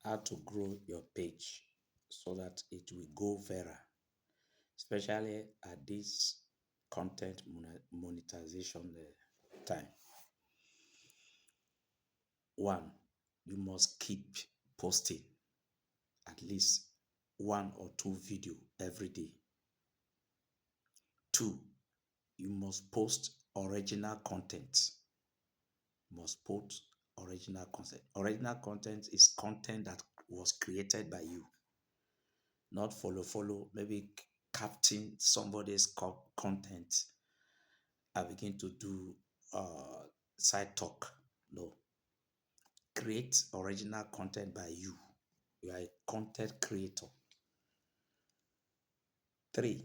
how to grow your page so that it will go viral, especially at this content monetization time. One, you must keep posting at least one or two video every day. Two, you must post original content. You must post original content. Original content is content that was created by you, not follow, maybe captain somebody's content. I begin to do side talk. No, create original content by you. You are a content creator. Three,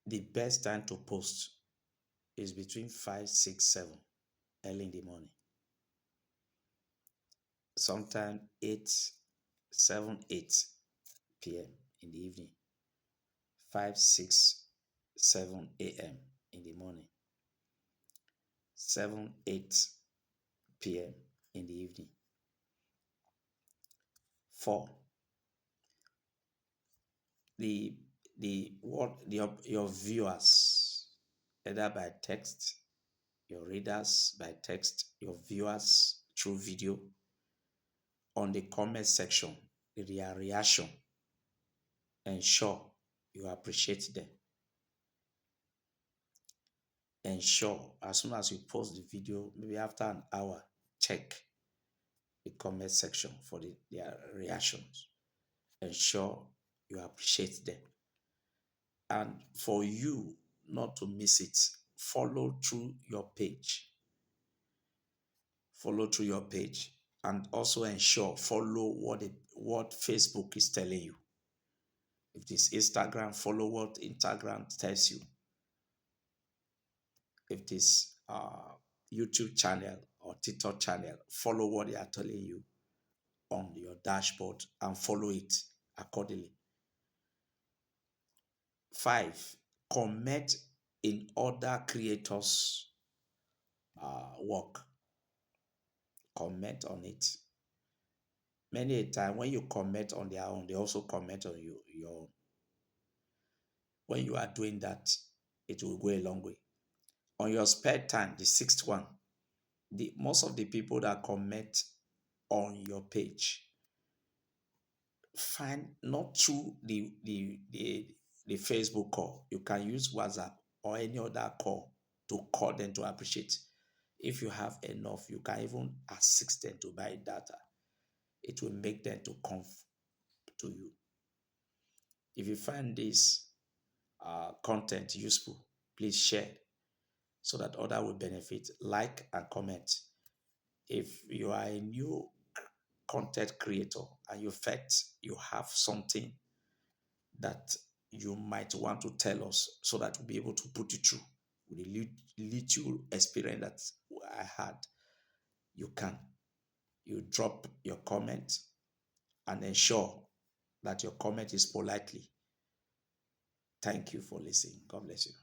the best time to post is between 5, 6, 7 early in the morning. Sometimes 8, 7, 8 p.m. in the evening. 5, 6, 7 a.m. in the morning. 7, 8 p.m. in the evening. 4, your viewers, either by text, your readers by text, your viewers through video, on the comment section, their reaction, ensure you appreciate them. Ensure as soon as you post the video, maybe after an hour, check the comment section for their reactions. Ensure you appreciate them. And for you not to miss it, follow through your page. Follow through your page, and also ensure follow what Facebook is telling you. If it is Instagram, follow what Instagram tells you. If it is YouTube channel or TikTok channel, follow what they are telling you on your dashboard and follow it accordingly. 5, comment in other creators' work. Comment on it. Many a time when you comment on their own, they also comment on your own. When you are doing that, it will go a long way. On your spare time, the 6th one, most of the people that comment on your page, find not through the Facebook call. You can use WhatsApp or any other call to call them to appreciate. If you have enough, you can even assist them to buy data. It will make them to come to you. If you find this content useful, please share so that others will benefit. Like and comment. If you are a new content creator and you felt you have something that you might want to tell us so that we'll be able to put it through with the little experience that I had, you drop your comment and ensure that your comment is politely. Thank you for listening. God bless you.